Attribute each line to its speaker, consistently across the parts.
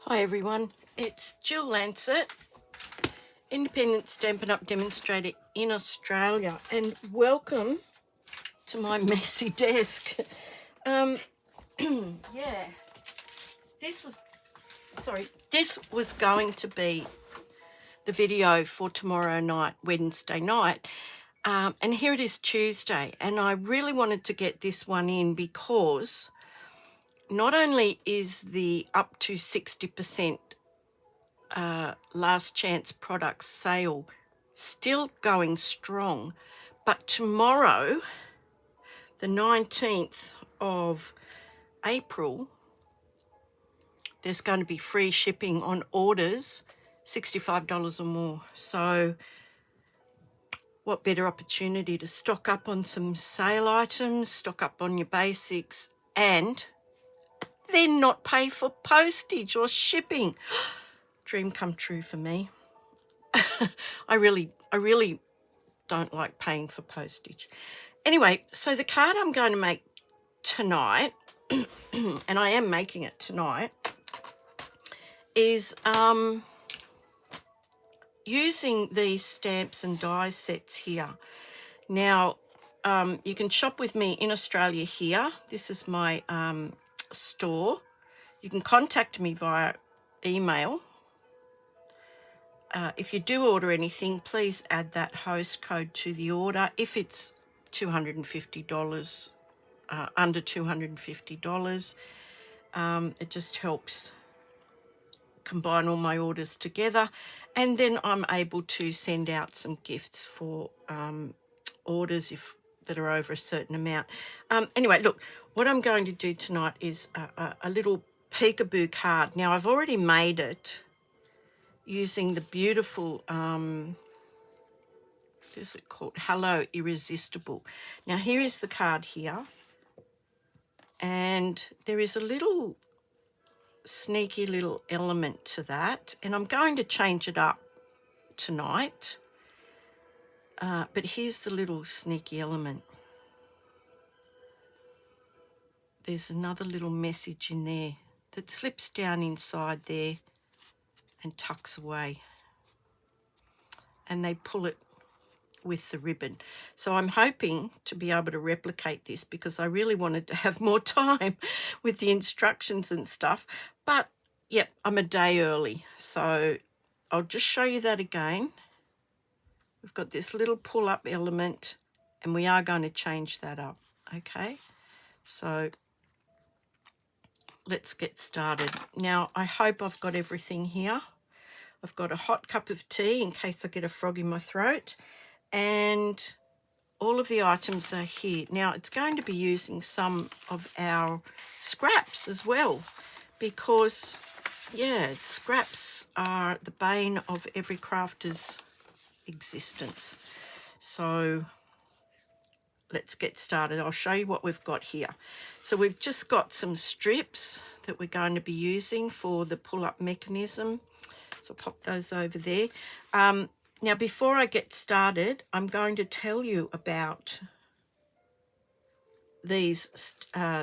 Speaker 1: Hi everyone, it's Jill Lancet, independent Stampin' Up! Demonstrator in Australia, and welcome to my messy desk. Yeah, this was going to be the video for tomorrow night, Wednesday night, and here it is Tuesday, and I really wanted to get this one in because not only is the up to 60% last chance products sale still going strong, but tomorrow, the 19th of April, there's going to be free shipping on orders $65 or more. So what better opportunity to stock up on some sale items, stock up on your basics, and then not pay for postage or shipping. Dream come true for me. I really don't like paying for postage. Anyway, so the card I'm going to make tonight, and I am making it tonight, is using these stamps and die sets here. Now, you can shop with me in Australia here. This is my store. You can contact me via email. If you do order anything, please add that host code to the order. If it's $250, under $250, it just helps combine all my orders together, and then I'm able to send out some gifts for orders that are over a certain amount. Anyway, look, what I'm going to do tonight is a little peekaboo card. Now, I've already made it using the beautiful, what is it called? Hello Irresistible. Now, here is the card here, and there is a little sneaky little element to that, and I'm going to change it up tonight, but here's the little sneaky element. There's another little message in there that slips down inside there and tucks away, and they pull it with the ribbon. So I'm hoping to be able to replicate this because I really wanted to have more time with the instructions and stuff, but yep, I'm a day early, so I'll just show you that again. We've got this little pull-up element, and we are going to change that up, okay? So let's get started. Now, I hope I've got everything here. I've got a hot cup of tea in case I get a frog in my throat, and all of the items are here. Now, it's going to be using some of our scraps as well because, yeah, scraps are the bane of every crafter's existence. So let's get started. I'll show you what we've got here. So we've just got some strips that we're going to be using for the pull-up mechanism. So I'll pop those over there. Now, before I get started, I'm going to tell you about these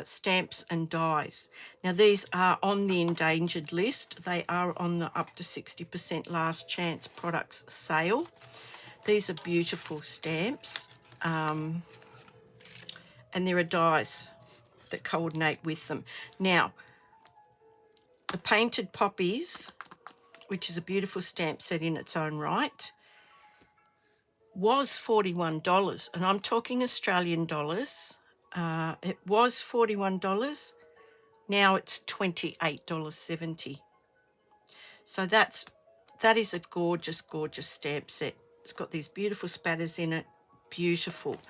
Speaker 1: stamps and dies. Now, these are on the endangered list. They are on the up to 60% last chance products sale. These are beautiful stamps. And there are dies that coordinate with them. Now, the Painted Poppies, which is a beautiful stamp set in its own right, was $41, and I'm talking Australian dollars. It was $41. Now it's $28.70. So that is a gorgeous, gorgeous stamp set. It's got these beautiful spatters in it. Beautiful.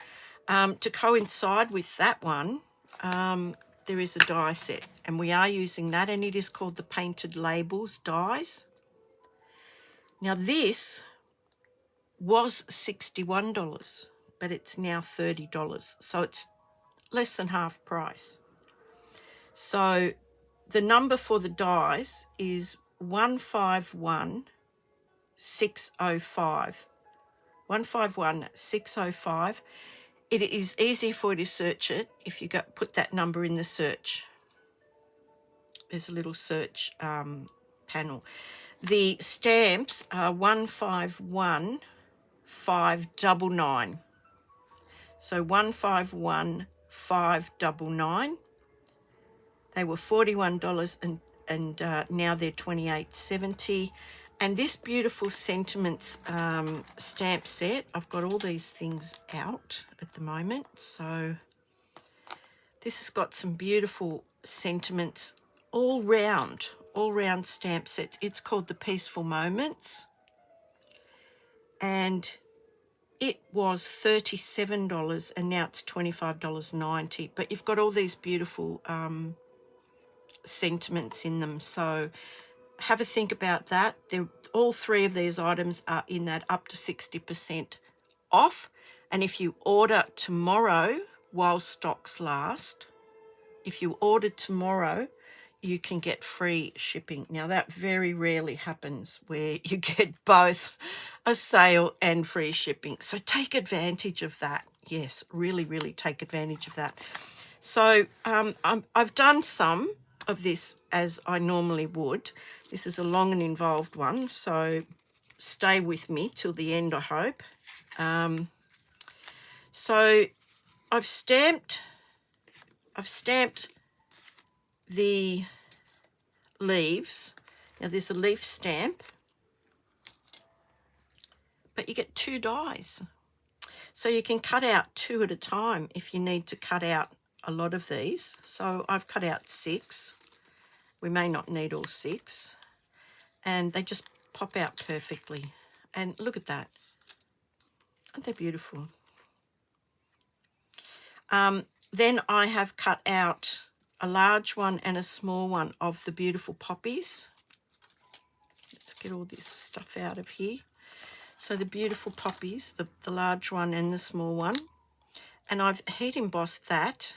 Speaker 1: To coincide with that one, there is a die set, and we are using that, and it is called the Painted Labels dies. Now, this was $61, but it's now $30, so it's less than half price. So the number for the dies is 151605. 151605. It is easy for you to search it if you put that number in the search. There's a little search panel. The stamps are 151599. So 151599. They were $41 and now they're $28.70. And this beautiful sentiments stamp set, I've got all these things out at the moment. So this has got some beautiful sentiments all round stamp sets. It's called the Peaceful Moments. And it was $37 and now it's $25.90. But you've got all these beautiful sentiments in them. So have a think about that. All three of these items are in that up to 60% off. And if you order tomorrow while stocks last, you can get free shipping. Now, that very rarely happens where you get both a sale and free shipping. So take advantage of that. Yes, really, really take advantage of that. So I've done some of this as I normally would. This is a long and involved one, so stay with me till the end, I hope. So I've stamped the leaves. Now there's a leaf stamp, but you get 2 dies. So you can cut out 2 at a time if you need to cut out a lot of these. So I've cut out 6. We may not need all 6. And they just pop out perfectly. And look at that. Aren't they beautiful? Then I have cut out a large one and a small one of the beautiful poppies. Let's get all this stuff out of here. So the beautiful poppies, the large one and the small one. And I've heat embossed that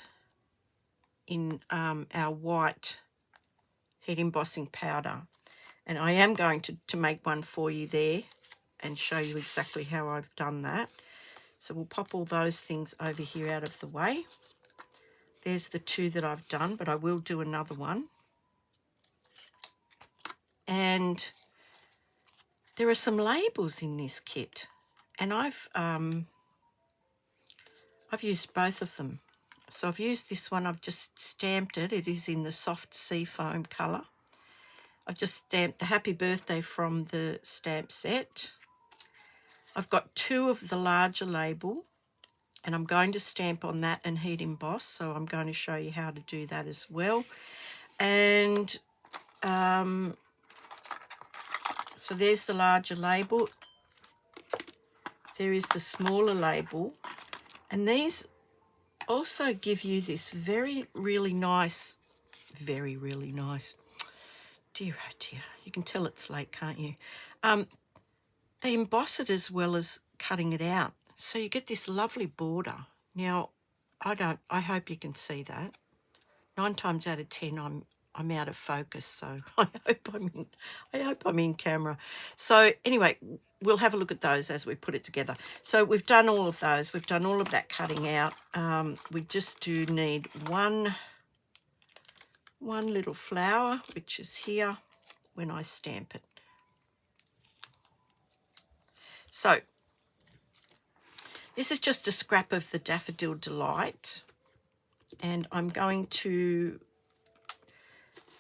Speaker 1: in our white heat embossing powder. And I am going to make one for you there and show you exactly how I've done that. So we'll pop all those things over here out of the way. There's the 2 that I've done, but I will do another one. And there are some labels in this kit, and I've used both of them. So I've used this one, I've just stamped it. It is in the soft sea foam colour. I've just stamped the happy birthday from the stamp set. I've got 2 of the larger label, and I'm going to stamp on that and heat emboss. So I'm going to show you how to do that as well. And so there's the larger label. There is the smaller label. And these also give you this really nice, dear oh dear, you can tell it's late, can't you? They emboss it as well as cutting it out. So you get this lovely border. Now, I hope you can see that. 9 times out of 10, I'm out of focus, so I hope I'm in camera. So anyway, we'll have a look at those as we put it together. So we've done all of those. We've done all of that cutting out. We just do need one little flower, which is here when I stamp it. So this is just a scrap of the Daffodil Delight, and I'm going to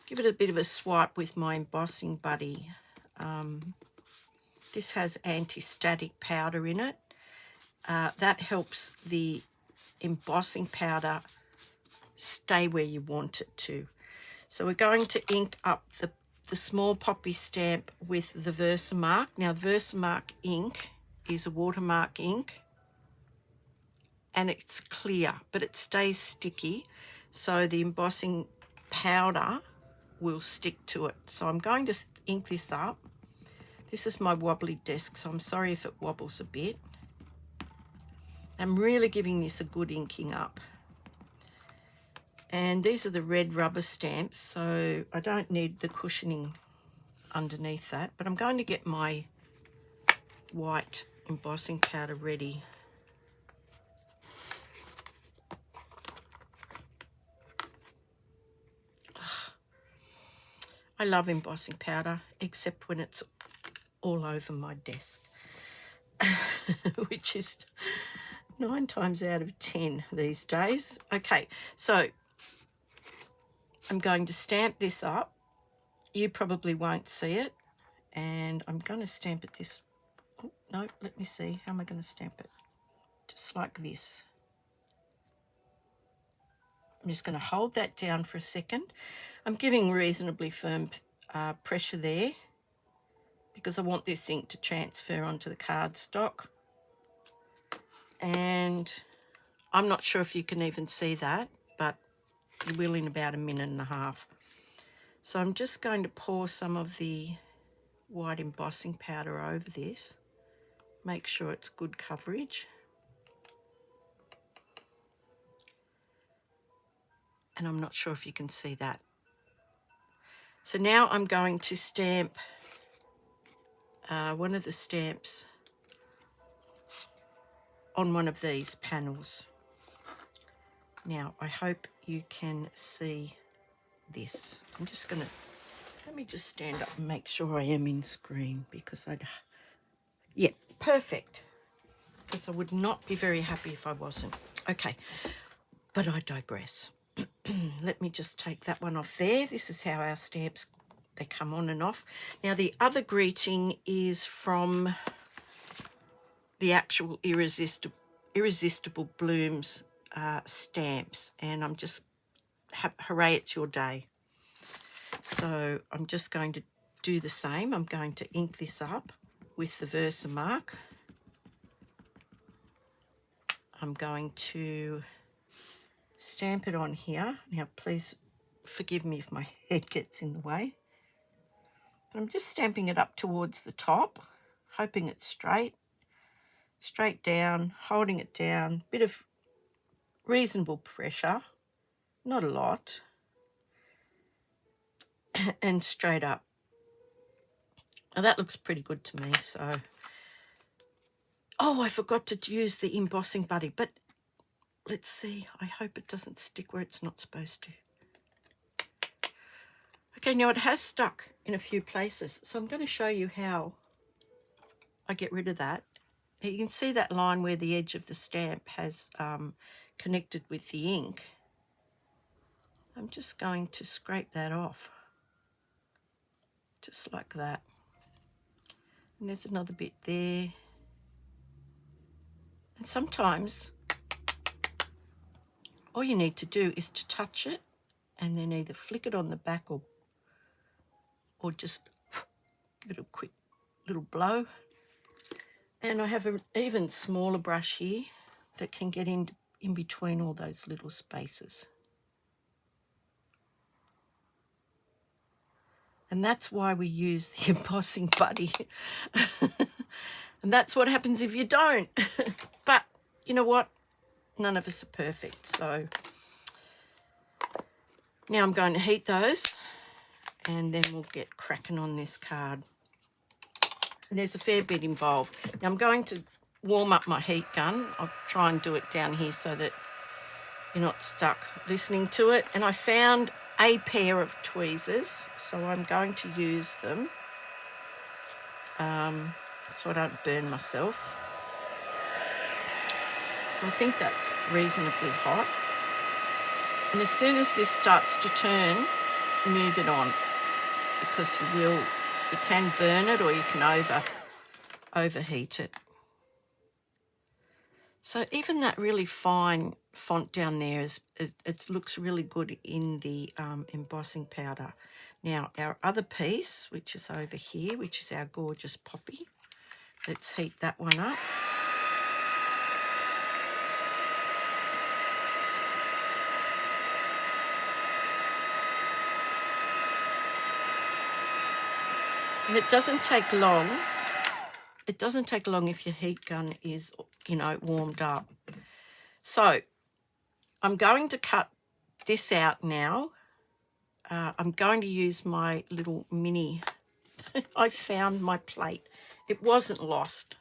Speaker 1: give it a bit of a swipe with my embossing buddy. This has anti-static powder in it. That helps the embossing powder stay where you want it to. So we're going to ink up the small poppy stamp with the Versamark. Now, Versamark ink is a watermark ink, and it's clear, but it stays sticky, so the embossing powder will stick to it. So I'm going to ink this up. This is my wobbly desk, so I'm sorry if it wobbles a bit. I'm really giving this a good inking up. And these are the red rubber stamps, so I don't need the cushioning underneath that, but I'm going to get my white embossing powder ready. I love embossing powder, except when it's all over my desk, which is 9 times out of 10 these days. Okay, so I'm going to stamp this up. You probably won't see it, and I'm going to stamp it this. Oh, no, let me see. How am I going to stamp it? Just like this. I'm just going to hold that down for a second. I'm giving reasonably firm pressure there because I want this ink to transfer onto the cardstock. And I'm not sure if you can even see that, but you will in about a minute and a half. So I'm just going to pour some of the white embossing powder over this. Make sure it's good coverage. And I'm not sure if you can see that. So now I'm going to stamp one of the stamps on one of these panels. Now, I hope you can see this. I'm just going to, let me just stand up and make sure I am in screen because yeah, perfect. Because I would not be very happy if I wasn't. Okay, but I digress. Let me just take that one off there. This is how our stamps, they come on and off. Now, the other greeting is from the actual Irresistible Blooms stamps, and I'm just, hooray, it's your day. So I'm just going to do the same. I'm going to ink this up with the Versamark. I'm going to stamp it on here. Now, please forgive me if my head gets in the way. But I'm just stamping it up towards the top, hoping it's straight down, holding it down, bit of reasonable pressure, not a lot, and straight up. Now that looks pretty good to me. So, oh, I forgot to use the embossing buddy, but let's see. I hope it doesn't stick where it's not supposed to. Okay, now it has stuck in a few places, so I'm going to show you how I get rid of that. You can see that line where the edge of the stamp has connected with the ink. I'm just going to scrape that off, just like that. And there's another bit there. And sometimes all you need to do is to touch it and then either flick it on the back or just give it a quick little blow. And I have an even smaller brush here that can get in between all those little spaces. And that's why we use the embossing buddy. And that's what happens if you don't. But you know what? None of us are perfect. So now I'm going to heat those and then we'll get cracking on this card. And there's a fair bit involved. Now I'm going to warm up my heat gun. I'll try and do it down here so that you're not stuck listening to it. And I found a pair of tweezers, so I'm going to use them so I don't burn myself. So I think that's reasonably hot. And as soon as this starts to turn, move it on, because you can burn it or you can overheat it. So even that really fine font down there it looks really good in the embossing powder. Now our other piece, which is over here, which is our gorgeous poppy, let's heat that one up. And it doesn't take long. It doesn't take long if your heat gun is, warmed up. So I'm going to cut this out now. I'm going to use my little mini. I found my plate. It wasn't lost.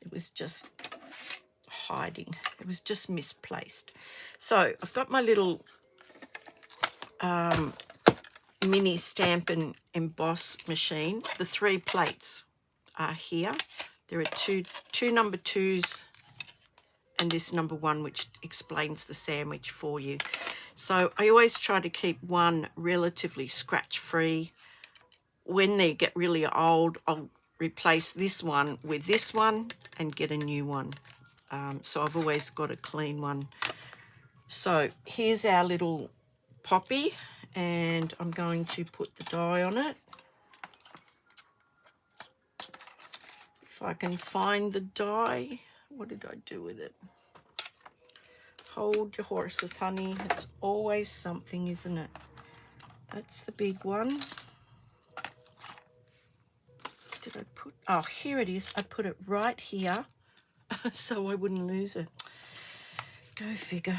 Speaker 1: It was just hiding. It was just misplaced. So I've got my little mini stamp and emboss machine. The 3 plates are here. There are two number 2s and this number 1, which explains the sandwich for you. So I always try to keep one relatively scratch free. When they get really old, I'll replace this one with this one and get a new one. So I've always got a clean one. So here's our little poppy, and I'm going to put the die on it. If I can find the die. What did I do with it? Hold your horses, honey. It's always something, isn't it? That's the big one. Did I put... Oh, here it is. I put it right here so I wouldn't lose it. Go figure.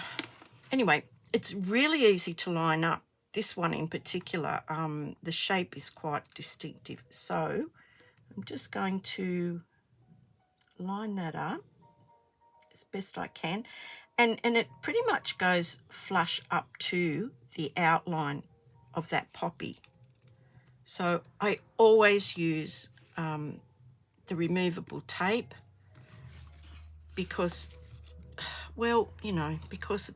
Speaker 1: Anyway, it's really easy to line up. This one in particular, the shape is quite distinctive. So I'm just going to line that up as best I can. And it pretty much goes flush up to the outline of that poppy. So I always use the removable tape because, well, you know, because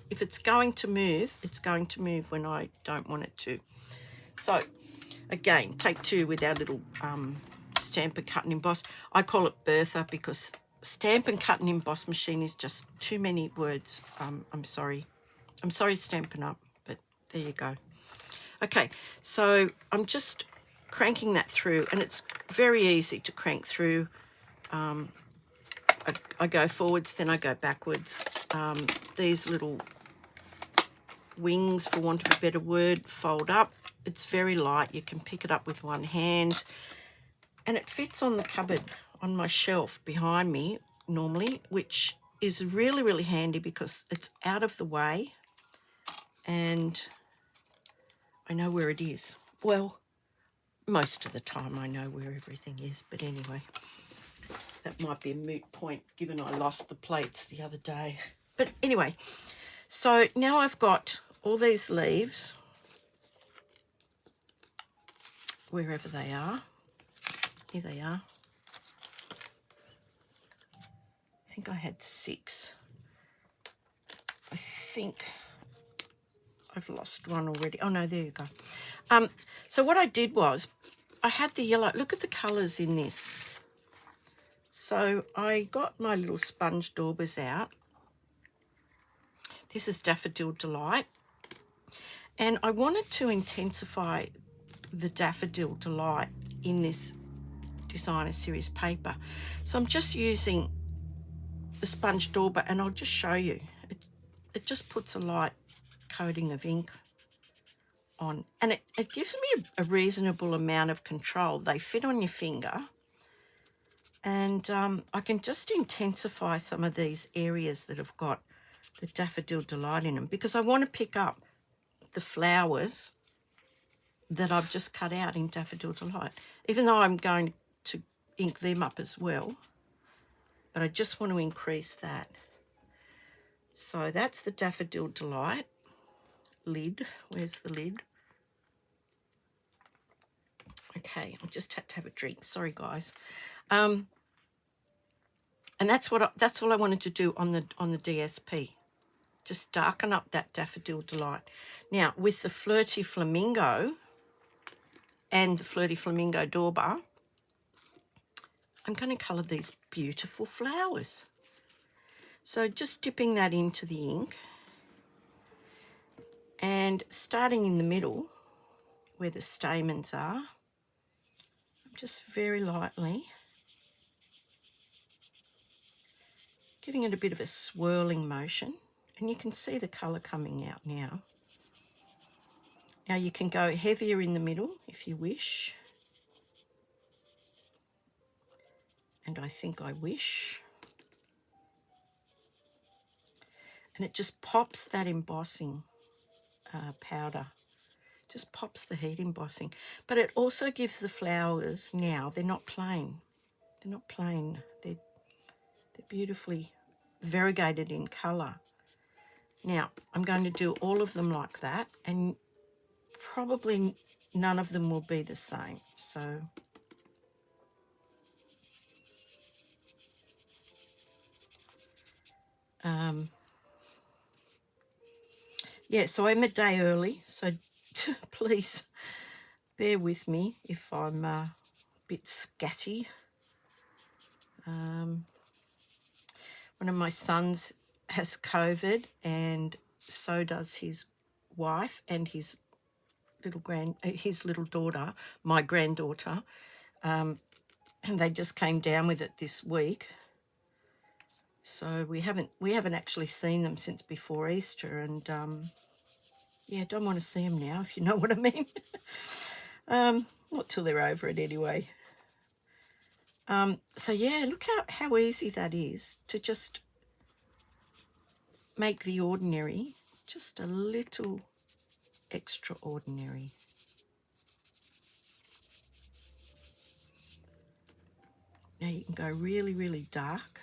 Speaker 1: if it's going to move, it's going to move when I don't want it to. So again, take 2 with our little stamp and cut and emboss. I call it Bertha because stamp and cut and emboss machine is just too many words. I'm sorry Stampin' Up, but there you go. Okay, so I'm just cranking that through, and it's very easy to crank through. I go forwards, then I go backwards. These little wings, for want of a better word, fold up. It's very light. You can pick it up with one hand, and it fits on the cupboard on my shelf behind me normally, which is really, really handy because it's out of the way and I know where it is. Well, most of the time I know where everything is, but anyway, that might be a moot point given I lost the plates the other day. But anyway, so now I've got all these leaves, wherever they are. Here they are. I think I had 6. I think I've lost one already. Oh no, there you go. So what I did was I had the yellow. Look at the colours in this. So I got my little sponge daubers out. This is Daffodil Delight. And I wanted to intensify the Daffodil Delight in this designer series paper. So I'm just using the sponge dauber, and I'll just show you. It just puts a light coating of ink on, and it gives me a reasonable amount of control. They fit on your finger, and I can just intensify some of these areas that have got the Daffodil Delight in them, because I want to pick up the flowers that I've just cut out in Daffodil Delight, even though I'm going to ink them up as well, but I just want to increase that. So that's the Daffodil Delight lid. Where's the lid? Okay, I just had to have a drink. Sorry, guys. And that's all I wanted to do on the DSP. Just darken up that Daffodil Delight. Now, with the Flirty Flamingo and the Flirty Flamingo dauber, I'm going to colour these beautiful flowers. So just dipping that into the ink and starting in the middle where the stamens are, just very lightly giving it a bit of a swirling motion, and you can see the colour coming out now. Now you can go heavier in the middle if you wish, and I think I wish. And it just pops that embossing powder, just pops the heat embossing. But it also gives the flowers, now they're not plain. They're not plain. They're beautifully variegated in colour. Now I'm going to do all of them like that, and probably none of them will be the same. So yeah, so I'm a day early, so please bear with me if I'm a bit scatty. One of my sons has COVID, and so does his wife and his little daughter, my granddaughter, and they just came down with it this week. So we haven't actually seen them since before Easter, and yeah, don't want to see them now, if you know what I mean. Not till they're over it anyway. So yeah, look how easy that is to just make the ordinary just a little extraordinary. Now you can go really, really dark.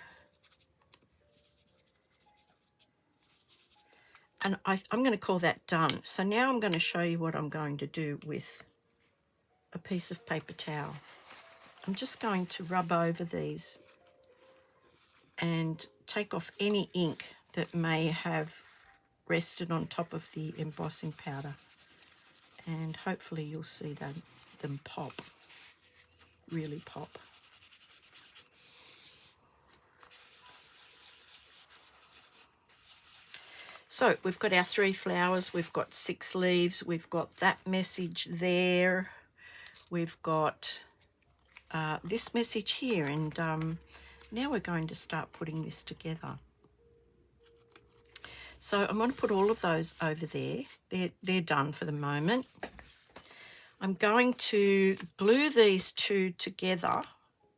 Speaker 1: And I'm going to call that done. So now I'm going to show you what I'm going to do with a piece of paper towel. I'm just going to rub over these and take off any ink that may have rested on top of the embossing powder. And hopefully you'll see them pop, really pop. So we've got our 3 flowers, we've got 6 leaves, we've got that message there, we've got this message here, and now we're going to start putting this together. So I'm going to put all of those over there. They're done for the moment. I'm going to glue these 2 together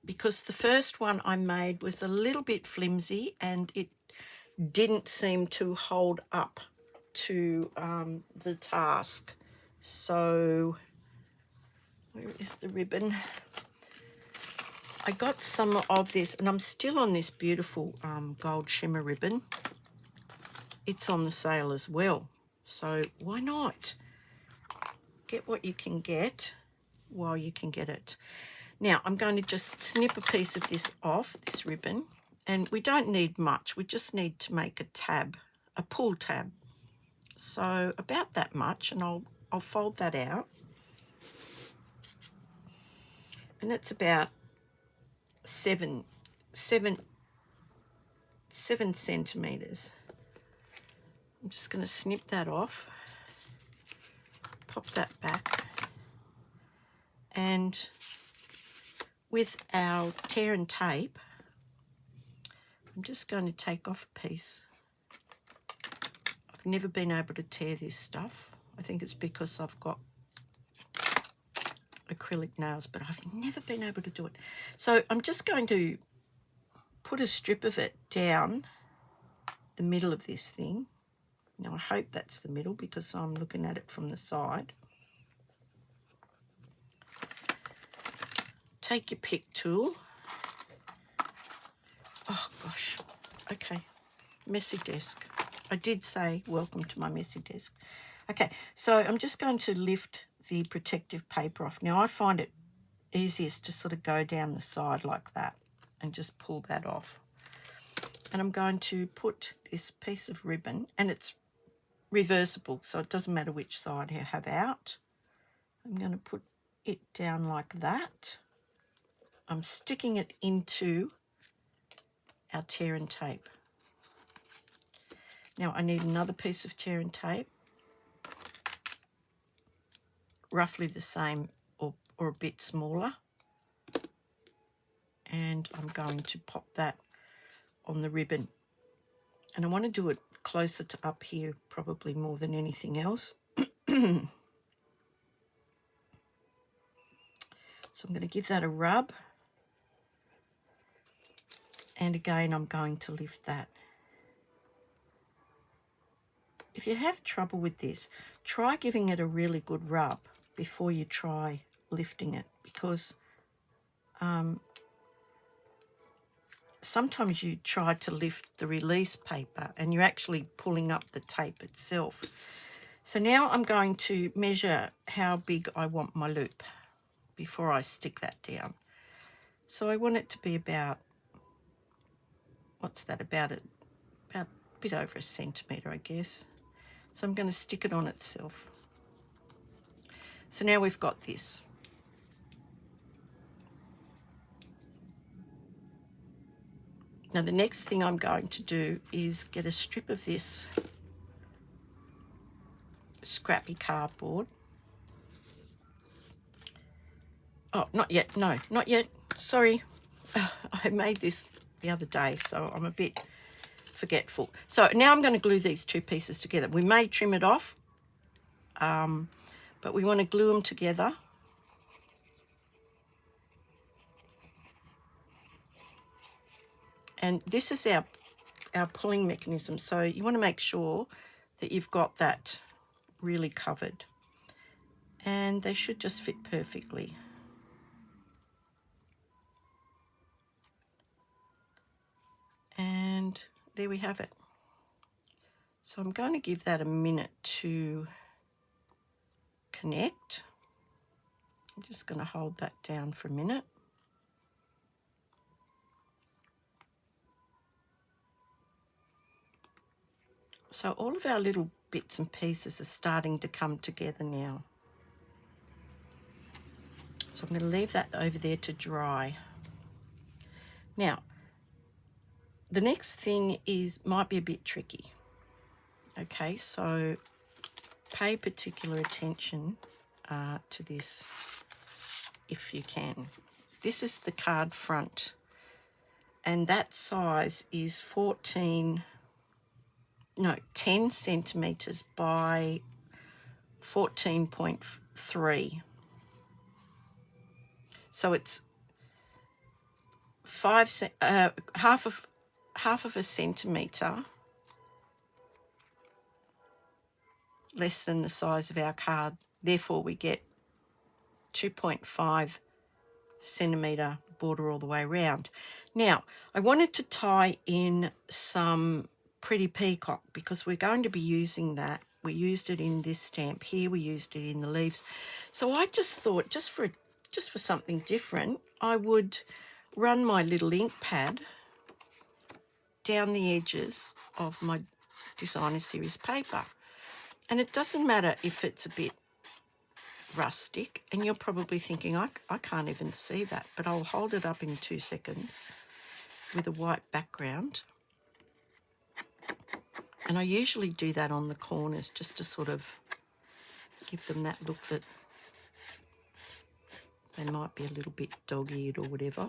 Speaker 1: because the first one I made was a little bit flimsy and it didn't seem to hold up to the task. So where is the ribbon? I got some of this, and I'm still on this beautiful gold shimmer ribbon. It's on the sale as well, so why not? Get what you can get while you can get it. Now I'm going to just snip a piece of this off, this ribbon, and we don't need much. We just need to make a tab, a pull tab. So about that much, and I'll fold that out. And it's about 7 centimeters. I'm just going to snip that off, pop that back, and with our tear and tape, I'm just going to take off a piece. I've never been able to tear this stuff. I think it's because I've got acrylic nails, but I've never been able to do it. So I'm just going to put a strip of it down the middle of this thing. Now I hope that's the middle because I'm looking at it from the side. Take your pick tool. Oh gosh, okay, messy desk. I did say welcome to my messy desk. Okay, so I'm just going to lift the protective paper off. Now I find it easiest to sort of go down the side like that and just pull that off. And I'm going to put this piece of ribbon, and it's reversible, so it doesn't matter which side I have out. I'm going to put it down like that. I'm sticking it into our tear and tape. Now I need another piece of tear and tape, roughly the same or a bit smaller, and I'm going to pop that on the ribbon. And I want to do it closer to up here, probably more than anything else. So I'm going to give that a rub, and again I'm going to lift that. If you have trouble with this, try giving it a really good rub before you try lifting it, because sometimes you try to lift the release paper and you're actually pulling up the tape itself. So now I'm going to measure how big I want my loop before I stick that down. So I want it to be about, what's that, about a bit over 1 centimetre, I guess. So I'm going to stick it on itself. So now we've got this. Now the next thing I'm going to do is get a strip of this scrappy cardboard. Oh, not yet. No, not yet. Sorry. I made this the other day, so I'm a bit forgetful. So now I'm going to glue these two pieces together. We may trim it off, but we want to glue them together. And this is our pulling mechanism, so you want to make sure that you've got that really covered. And they should just fit perfectly. And there we have it. So I'm going to give that a minute to connect. I'm just going to hold that down for a minute. So all of our little bits and pieces are starting to come together now. So I'm going to leave that over there to dry. Now, the next thing might be a bit tricky. Okay, so pay particular attention to this if you can. This is the card front, and that size is 10 centimetres by 14.3. So it's half of a centimetre less than the size of our card. Therefore, we get 2.5 centimetre border all the way around. Now, I wanted to tie in some Pretty Peacock because we're going to be using that. We used it in this stamp here. We used it in the leaves. So I just thought, just for something different, I would run my little ink pad down the edges of my designer series paper. And it doesn't matter if it's a bit rustic, and you're probably thinking, I can't even see that, but I'll hold it up in 2 seconds with a white background. And I usually do that on the corners just to sort of give them that look that they might be a little bit dog-eared or whatever.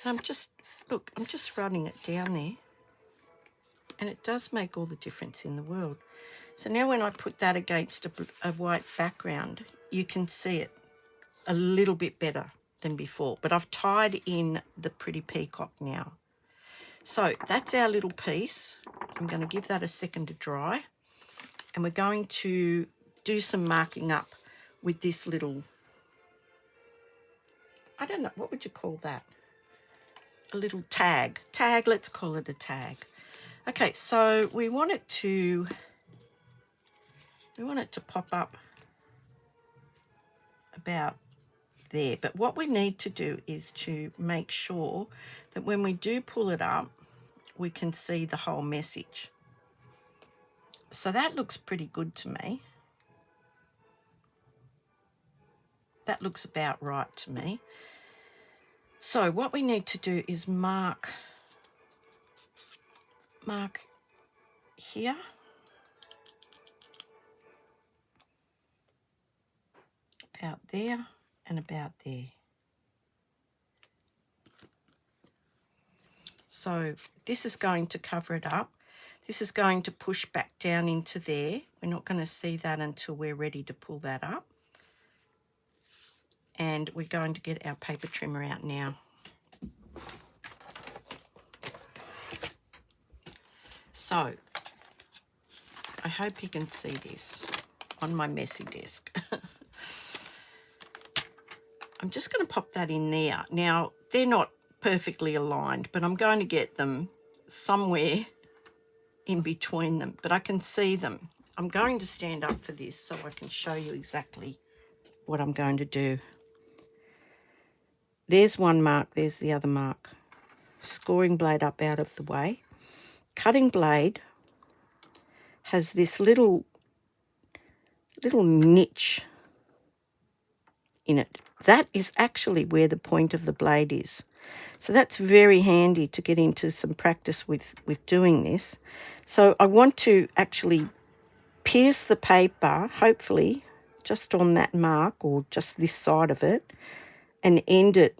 Speaker 1: And I'm just running it down there, and it does make all the difference in the world. So now when I put that against a white background, you can see it a little bit better than before. But I've tied in the Pretty Peacock now. So that's our little piece. I'm going to give that a second to dry. And we're going to do some marking up with this little, I don't know, what would you call that? A little tag. Let's call it a tag. Okay, so we want it to pop up about there. But what we need to do is to make sure that when we do pull it up, we can see the whole message. So that looks pretty good to me. That looks about right to me. So what we need to do is mark here. About there and about there. So this is going to cover it up. This is going to push back down into there. We're not going to see that until we're ready to pull that up. And we're going to get our paper trimmer out now. So I hope you can see this on my messy desk. I'm just going to pop that in there. Now, they're not perfectly aligned, but I'm going to get them somewhere in between them, but I can see them. I'm going to stand up for this so I can show you exactly what I'm going to do. There's one mark, there's the other mark. Scoring blade up out of the way. Cutting blade has this little niche in it. That is actually where the point of the blade is. So that's very handy to get into some practice with doing this. So I want to actually pierce the paper, hopefully, just on that mark or just this side of it, and end it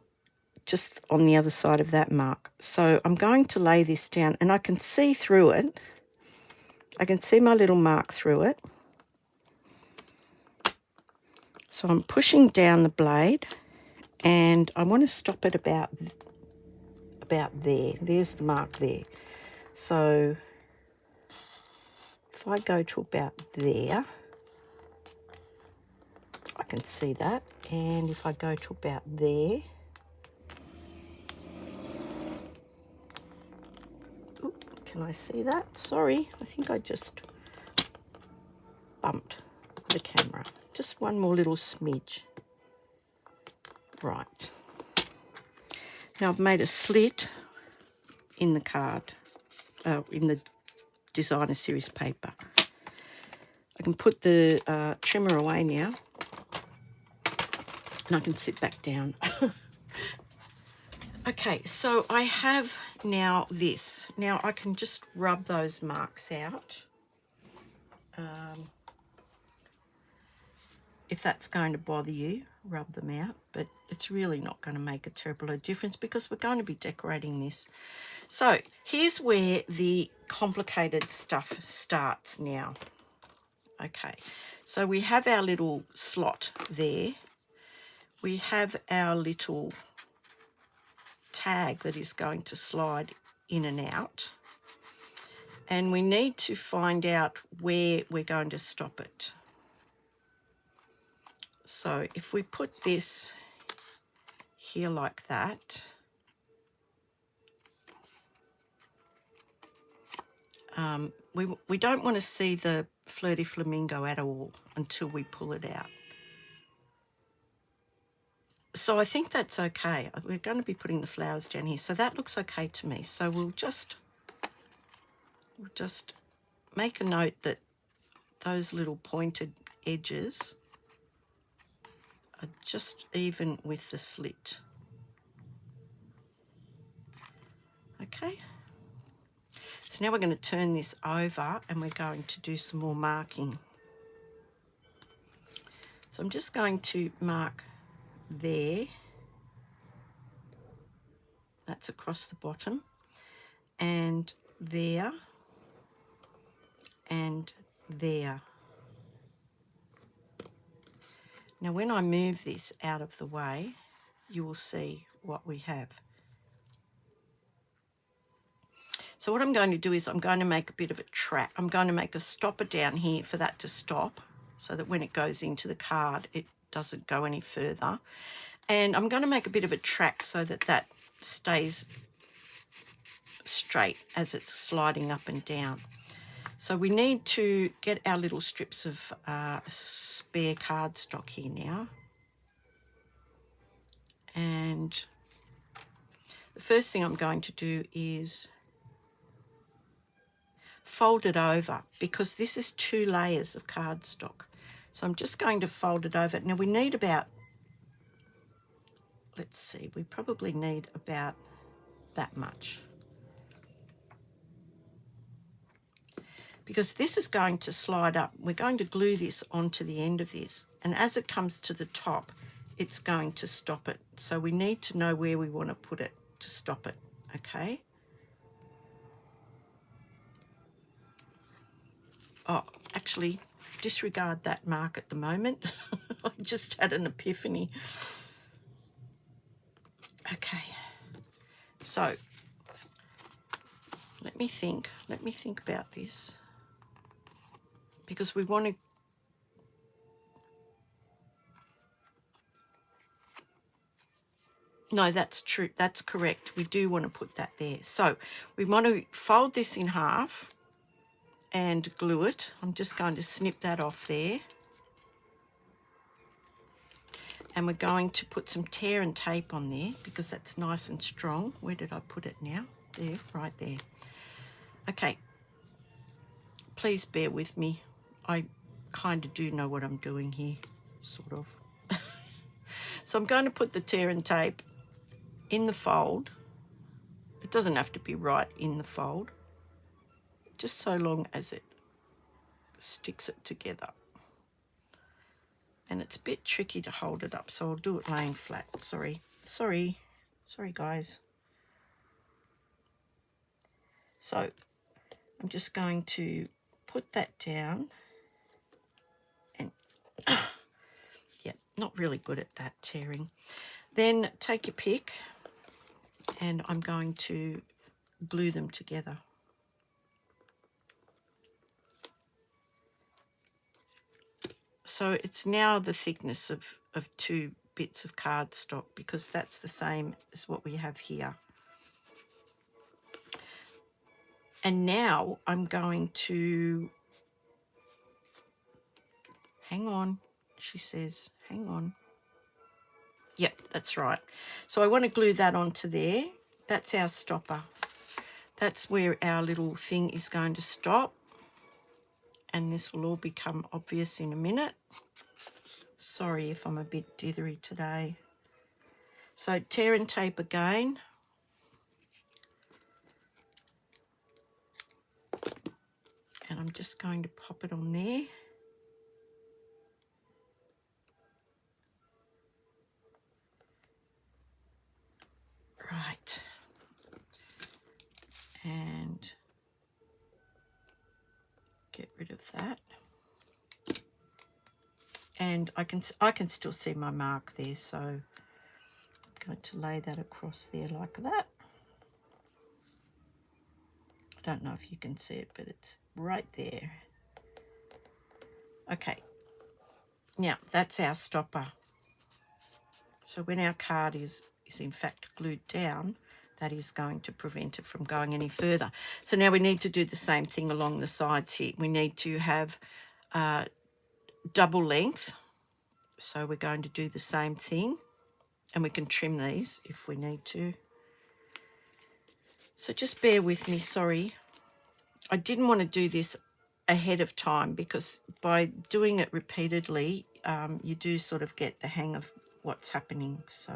Speaker 1: just on the other side of that mark. So I'm going to lay this down, and I can see through it. I can see my little mark through it. So I'm pushing down the blade, and I want to stop it about there. There's the mark there. So if I go to about there, I can see that. And if I go to about there, can I see that? Sorry, I think I just bumped the camera. Just one more little smidge. Right. Now I've made a slit in the card, in the designer series paper. I can put the trimmer away now, and I can sit back down. Okay, so I have now this. Now I can just rub those marks out. If that's going to bother you, rub them out, but it's really not going to make a terrible difference because we're going to be decorating this. So here's where the complicated stuff starts now. Okay, so we have our little slot there. We have our little tag that is going to slide in and out. And we need to find out where we're going to stop it. So if we put this here like that, we don't want to see the flirty flamingo at all until we pull it out. So I think that's okay. We're going to be putting the flowers down here, so that looks okay to me. So we'll just make a note that those little pointed edges are just even with the slit. Okay. So now we're going to turn this over and we're going to do some more marking. So I'm just going to mark there. That's across the bottom. And there. And there. Now when I move this out of the way, you will see what we have. So what I'm going to do is I'm going to make a bit of a track. I'm going to make a stopper down here for that to stop so that when it goes into the card, it doesn't go any further. And I'm going to make a bit of a track so that that stays straight as it's sliding up and down. So we need to get our little strips of spare cardstock here now. And the first thing I'm going to do is fold it over because this is 2 layers of cardstock. So I'm just going to fold it over. Now we need about, let's see, we probably need about that much. Because this is going to slide up. We're going to glue this onto the end of this. And as it comes to the top, it's going to stop it. So we need to know where we want to put it to stop it, okay? Oh, actually, disregard that mark at the moment. I just had an epiphany. Okay, so let me think about this because we want to, no, that's true, that's correct. We do want to put that there. So we want to fold this in half and glue it. I'm just going to snip that off there. And we're going to put some tear and tape on there because that's nice and strong. Where did I put it now? There, right there. Okay, please bear with me. I kind of do know what I'm doing here, sort of. So I'm going to put the tear and tape in the fold. It doesn't have to be right in the fold, just so long as it sticks it together. And it's a bit tricky to hold it up, so I'll do it laying flat. Sorry guys. So I'm just going to put that down, and yeah, not really good at that tearing. Then take your pick, and I'm going to glue them together. So it's now the thickness of 2 bits of cardstock, because that's the same as what we have here. And now I'm going to, hang on, she says, hang on. Yep, that's right. So I want to glue that onto there. That's our stopper. That's where our little thing is going to stop. And this will all become obvious in a minute. Sorry if I'm a bit dithery today. So tear and tape again. And I'm just going to pop it on there. Right. And get rid of that. And I can still see my mark there, so I'm going to lay that across there like that. I don't know if you can see it, but it's right there. Okay, now that's our stopper. So when our card is in fact glued down, that is going to prevent it from going any further. So now we need to do the same thing along the sides here. We need to have double length. So we're going to do the same thing, and we can trim these if we need to. So just bear with me, sorry. I didn't want to do this ahead of time, because by doing it repeatedly, you do sort of get the hang of what's happening. So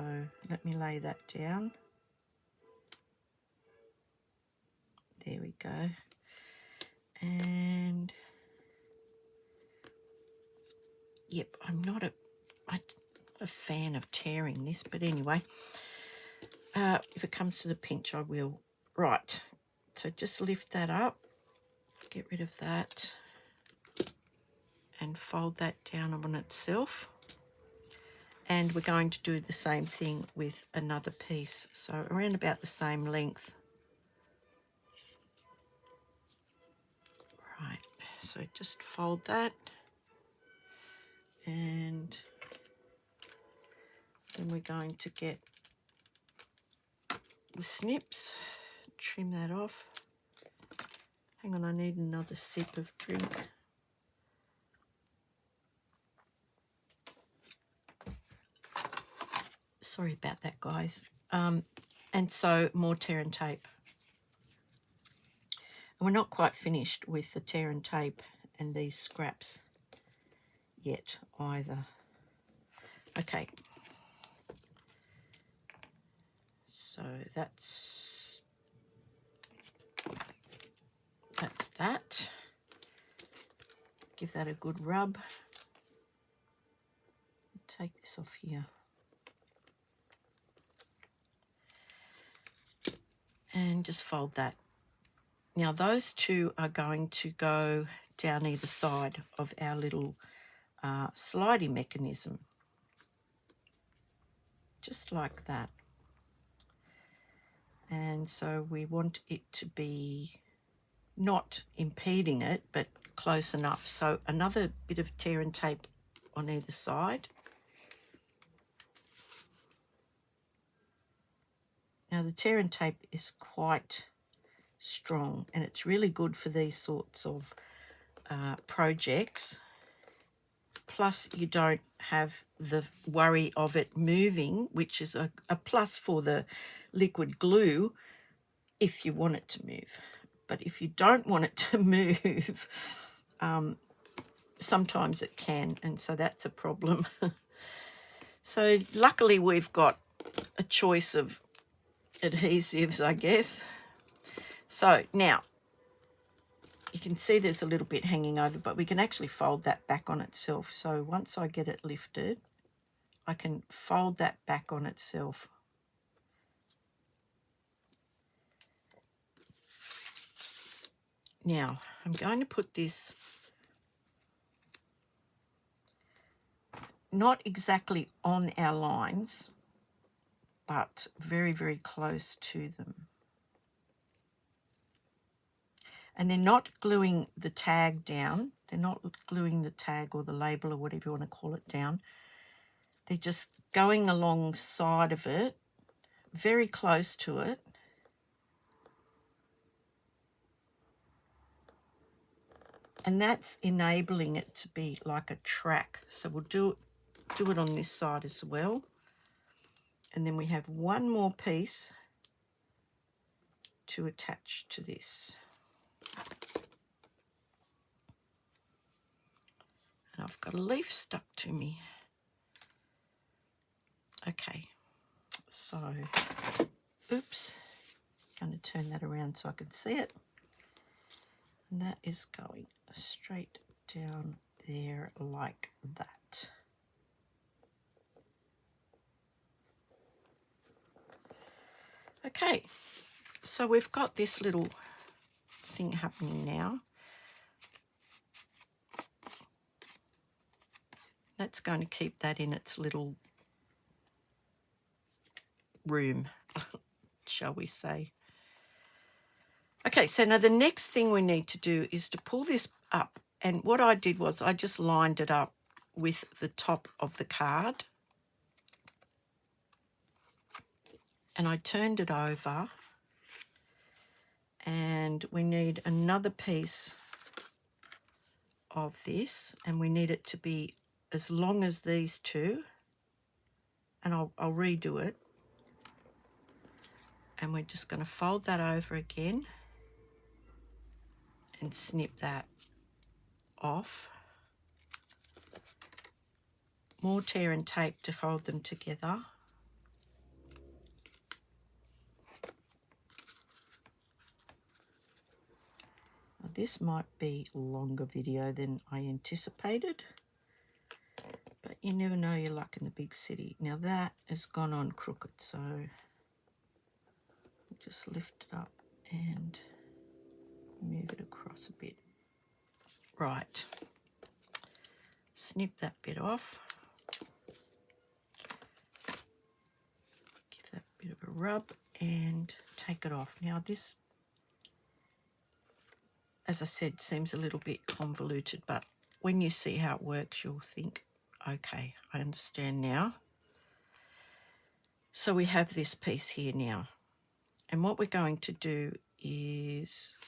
Speaker 1: let me lay that down. There we go. And yep, I'm not a fan of tearing this, but anyway, if it comes to the pinch, I will. Right, so just lift that up, get rid of that, and fold that down on itself. And we're going to do the same thing with another piece, so around about the same length. Right, so just fold that, and then we're going to get the snips, trim that off. Hang on, I need another sip of drink. Sorry about that, guys. And so more tear and tape. And we're not quite finished with the tear and tape and these scraps yet either. Okay. So that's that. Give that a good rub. Take this off here. And just fold that. Now those two are going to go down either side of our little slidey mechanism. Just like that. And so we want it to be not impeding it, but close enough. So another bit of tear and tape on either side. Now the tear and tape is quite strong, and it's really good for these sorts of projects. Plus you don't have the worry of it moving, which is a plus for the liquid glue if you want it to move. But if you don't want it to move, sometimes it can, and so that's a problem. So luckily we've got a choice of adhesives, I guess. So now you can see there's a little bit hanging over, but we can actually fold that back on itself. So once I get it lifted, I can fold that back on itself. Now I'm going to put this not exactly on our lines, but very, very close to them. And they're not gluing the tag down. They're not gluing the tag or the label or whatever you want to call it down. They're just going alongside of it, very close to it. And that's enabling it to be like a track. So we'll do it on this side as well. And then we have one more piece to attach to this. And I've got a leaf stuck to me. Okay, so, oops, going to turn that around so I can see it. And that is going straight down there like that. Okay, so we've got this little thing happening now. That's going to keep that in its little room, shall we say. Okay, so now the next thing we need to do is to pull this up. And what I did was I just lined it up with the top of the card. And I turned it over. And we need another piece of this. And we need it to be as long as these two. And I'll redo it. And we're just going to fold that over again and snip that off. More tear and tape to hold them together. Now, this might be a longer video than I anticipated, but you never know your luck in the big city. Now that has gone on crooked, so just lift it up and move it across a bit. Right, snip that bit off. Give that bit of a rub and take it off. Now this, as I said, seems a little bit convoluted, but when you see how it works, you'll think, okay, I understand now. So we have this piece here now. And what we're going to do is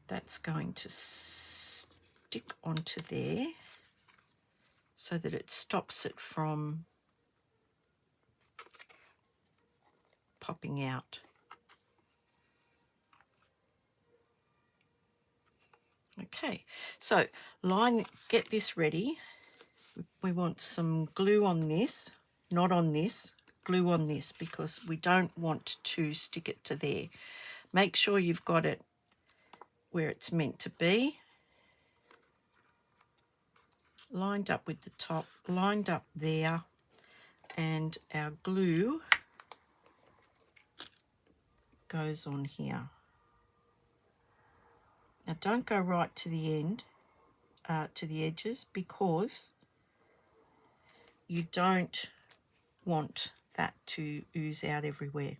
Speaker 1: that's going to stick onto there so that it stops it from popping out. Okay, so get this ready. We want some glue on this, not on this, glue on this, because we don't want to stick it to there. Make sure you've got it where it's meant to be. Lined up with the top, lined up there, and our glue goes on here. Now don't go right to the end, to the edges, because you don't want that to ooze out everywhere.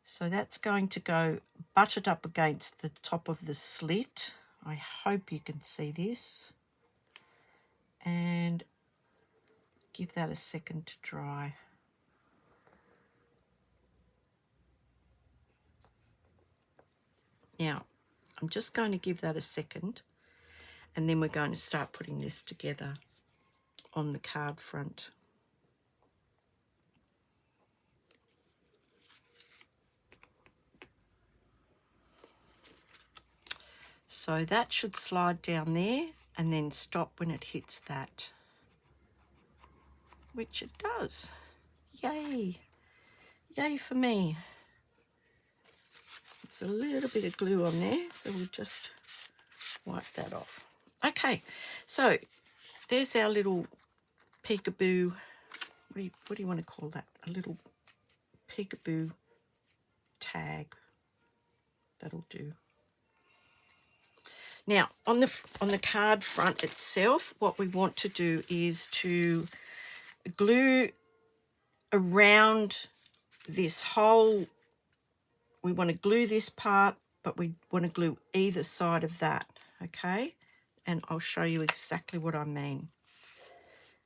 Speaker 1: So that's going to go butted up against the top of the slit. I hope you can see this. And give that a second to dry. Now, I'm just going to give that a second, and then we're going to start putting this together on the card front. So that should slide down there and then stop when it hits that, which it does. Yay! Yay for me. There's a little bit of glue on there, so we'll just wipe that off. Okay, so there's our little peekaboo. What do you want to call that? A little peekaboo tag. That'll do. Now, on the card front itself, what we want to do is to glue around this whole. We want to glue this part, but we want to glue either side of that, okay? And I'll show you exactly what I mean.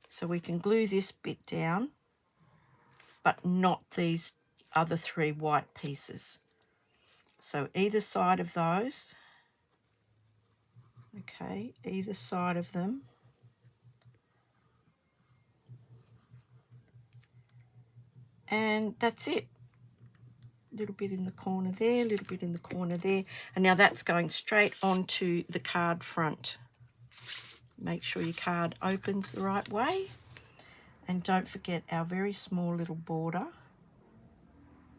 Speaker 1: So we can glue this bit down, but not these other 3 white pieces. So either side of those, okay, either side of them. And that's it. A little bit in the corner there, a little bit in the corner there. And now that's going straight onto the card front. Make sure your card opens the right way. And don't forget our very small little border,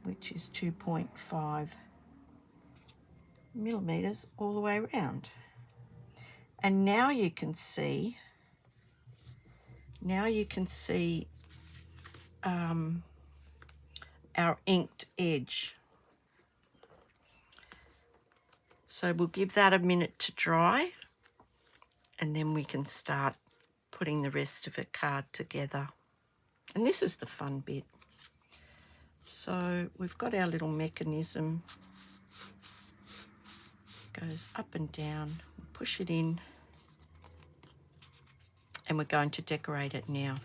Speaker 1: which is 2.5 millimeters all the way around. And now you can see, our inked edge. So we'll give that a minute to dry, and then we can start putting the rest of the card together. And this is the fun bit. So we've got our little mechanism. Goes up and down, push it in, and we're going to decorate it now.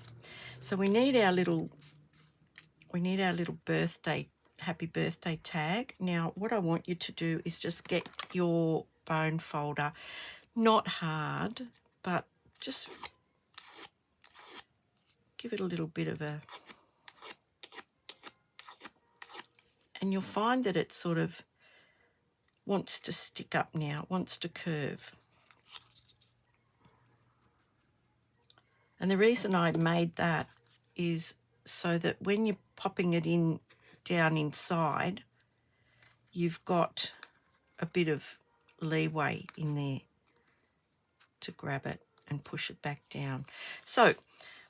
Speaker 1: So we need our little birthday, happy birthday tag. Now what I want you to do is just get your bone folder, not hard, but just give it a little bit of a, and you'll find that it sort of wants to stick up now, wants to curve. And the reason I made that is so that when you're popping it in down inside, you've got a bit of leeway in there to grab it and push it back down. So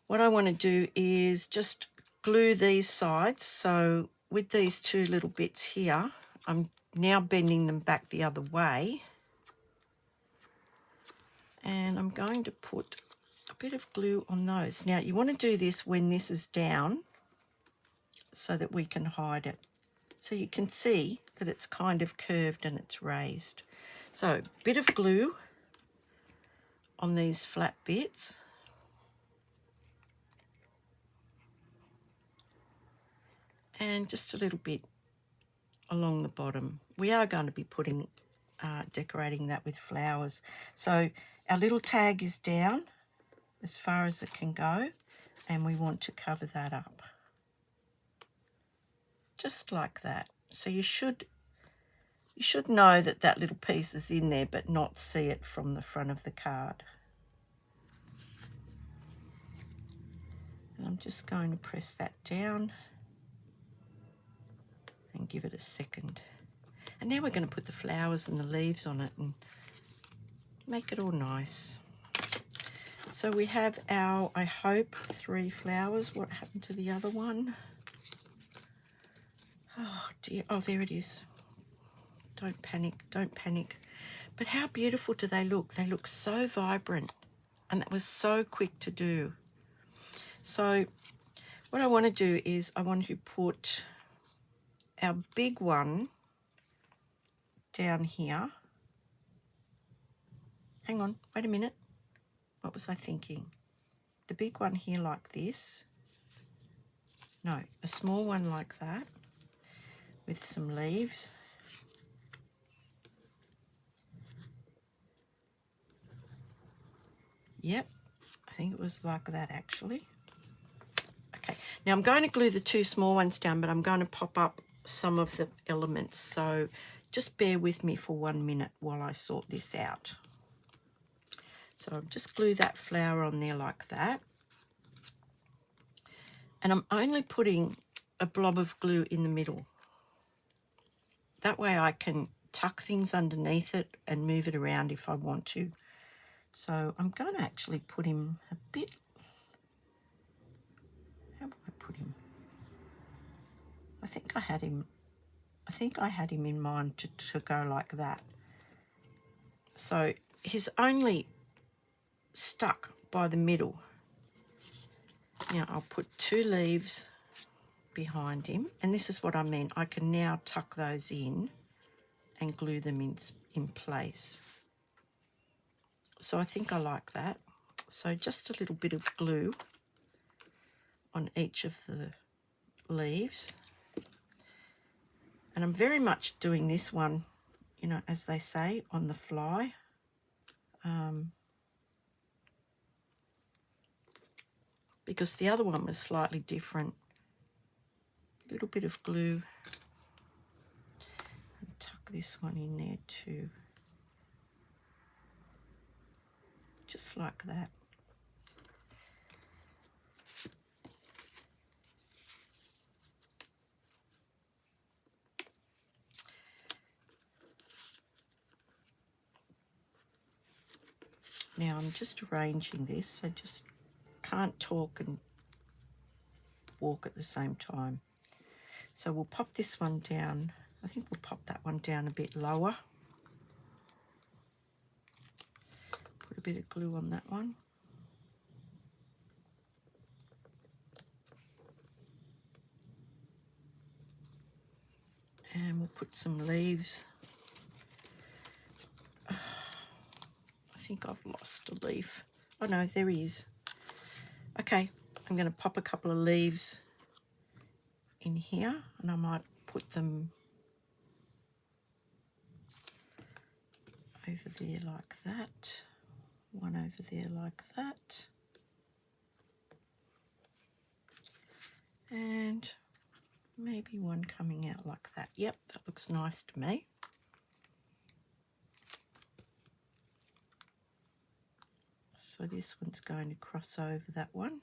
Speaker 1: what I want to do is just glue these sides. So with these 2 little bits here, I'm now bending them back the other way, and I'm going to put a bit of glue on those. Now you want to do this when this is down so that we can hide it. So you can see that it's kind of curved and it's raised. So a bit of glue on these flat bits. And just a little bit along the bottom. We are going to be putting, decorating that with flowers. So our little tag is down as far as it can go, and we want to cover that up. Just like that. So you should know that that little piece is in there, but not see it from the front of the card. And I'm just going to press that down and give it a second. And now we're going to put the flowers and the leaves on it and make it all nice. So we have our, I hope, 3 flowers. What happened to the other one? Oh dear, oh there it is. Don't panic, don't panic. But how beautiful do they look? They look so vibrant, and that was so quick to do. So what I want to do is I want to put our big one down here. Hang on, wait a minute. What was I thinking? The big one here like this. No, a small one like that with some leaves. Yep, I think it was like that actually. Okay, now I'm going to glue the two small ones down, but I'm going to pop up some of the elements. So just bear with me for 1 minute while I sort this out. So I'll just glue that flower on there like that. And I'm only putting a blob of glue in the middle. That way I can tuck things underneath it and move it around if I want to. So I'm going to actually put him a bit. How do I put him? I think I had him in mind to go like that. So he's only stuck by the middle. Now I'll put 2 leaves behind him, and this is what I mean. I can now tuck those in and glue them in place. So I think I like that. So just a little bit of glue on each of the leaves. And I'm very much doing this one, you know, as they say, on the fly. Because the other one was slightly different. A little bit of glue. And tuck this one in there too. Just like that. Now I'm just arranging this. I just can't talk and walk at the same time. So we'll pop this one down. I think we'll pop that one down a bit lower. Put a bit of glue on that one. And we'll put some leaves. I think I've lost a leaf. Oh no, there he is. Okay, I'm going to pop a couple of leaves in here, and I might put them over there like that. One over there like that. And maybe one coming out like that. Yep, that looks nice to me. So this one's going to cross over that one,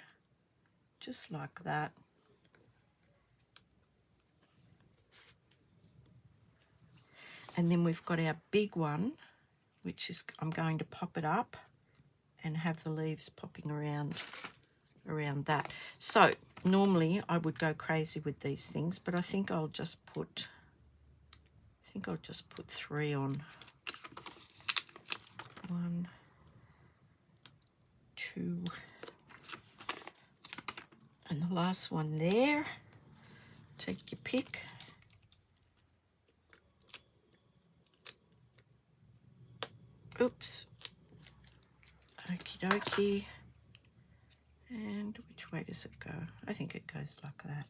Speaker 1: just like that. And then we've got our big one, which is, I'm going to pop it up and have the leaves popping around that. So normally I would go crazy with these things, but I think I'll just put 3 on. 1, 2, and the last one there. Take your pick. Oops. Okie dokie. And which way does it go? I think it goes like that.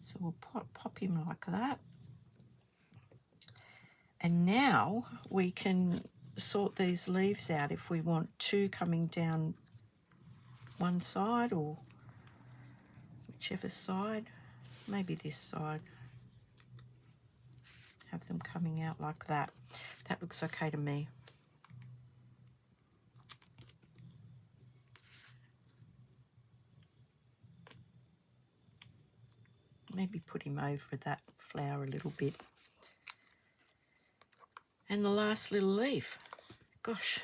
Speaker 1: So we'll pop him like that. And now we can sort these leaves out if we want 2 coming down one side or whichever side. Maybe this side. Have them coming out like that. That looks okay to me. Maybe put him over that flower a little bit. And the last little leaf. Gosh,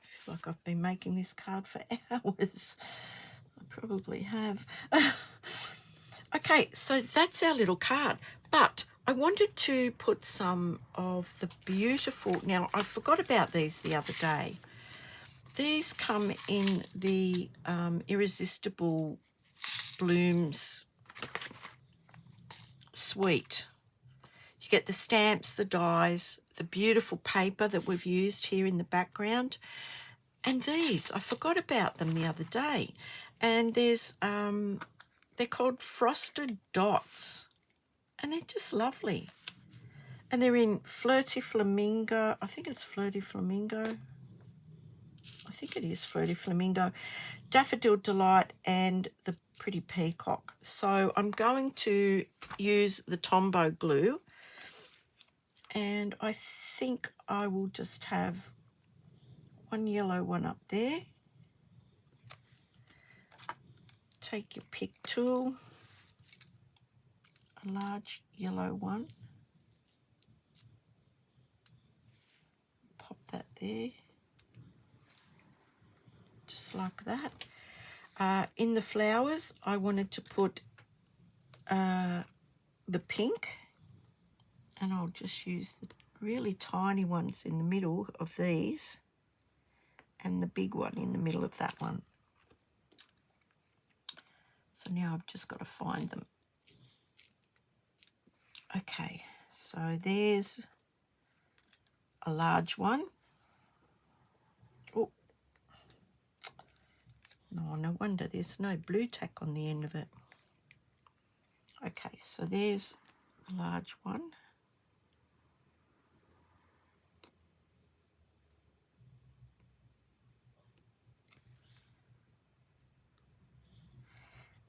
Speaker 1: I feel like I've been making this card for hours. I probably have. Okay, so that's our little card. But I wanted to put some of the beautiful... Now, I forgot about these the other day. These come in the Irresistible Blooms suite. You get the stamps, the dies, the beautiful paper that we've used here in the background. And these, I forgot about them the other day. And there's, they're called Frosted Dots. And they're just lovely. And they're in Flirty Flamingo. I think it's Flirty Flamingo. I think it is Flirty Flamingo, Daffodil Delight, and the Pretty Peacock. So I'm going to use the Tombow glue, and I think I will just have one yellow one up there. Take your pick tool, a large yellow one, pop that there, just like that. In the flowers, I wanted to put the pink, and I'll just use the really tiny ones in the middle of these and the big one in the middle of that one. So now I've just got to find them. Okay, so there's a large one. Oh, no wonder there's no blue tack on the end of it. Okay, so there's a large one.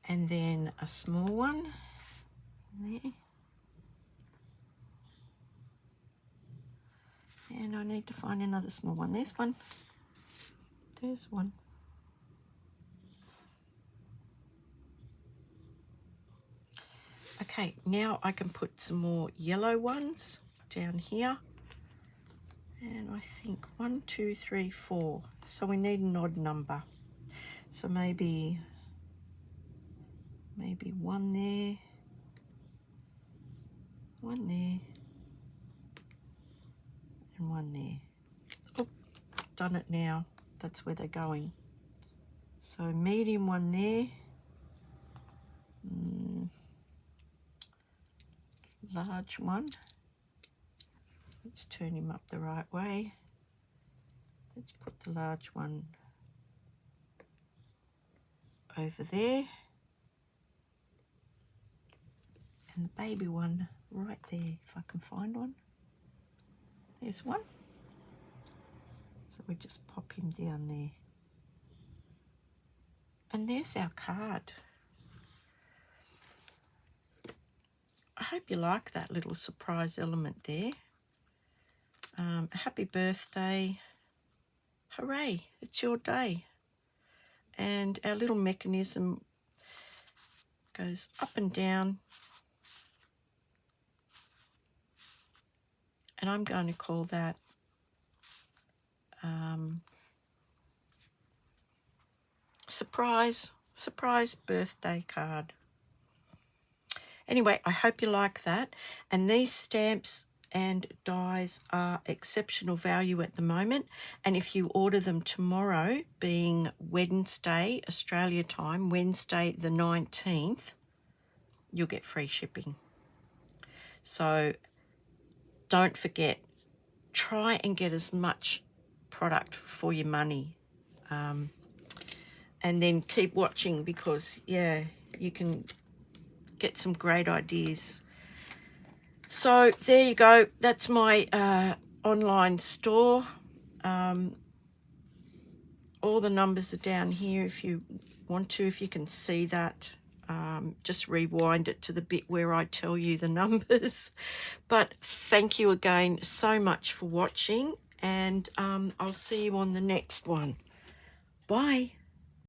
Speaker 1: And then a small one there. And I need to find another small one. There's one. There's one. Okay, now I can put some more yellow ones down here. And I think 1, 2, 3, 4. So we need an odd number. So maybe one there, one there, and one there. Oh, done it now. That's where they're going. So medium one there. Large one. Let's turn him up the right way. Let's put the large one over there. And the baby one right there, if I can find one. There's one. So we just pop him down there. And there's our card. I hope you like that little surprise element there. Happy birthday. Hooray, it's your day. And our little mechanism goes up and down. And I'm going to call that surprise birthday card. Anyway, I hope you like that. And these stamps and dies are exceptional value at the moment. And if you order them tomorrow, being Wednesday, Australia time, Wednesday the 19th, you'll get free shipping. So don't forget, try and get as much product for your money. And then keep watching, because, yeah, you can get some great ideas. So there you go. That's my online store. All the numbers are down here if you want to, if you can see that. Just rewind it to the bit where I tell you the numbers. But thank you again so much for watching, and I'll see you on the next one. Bye.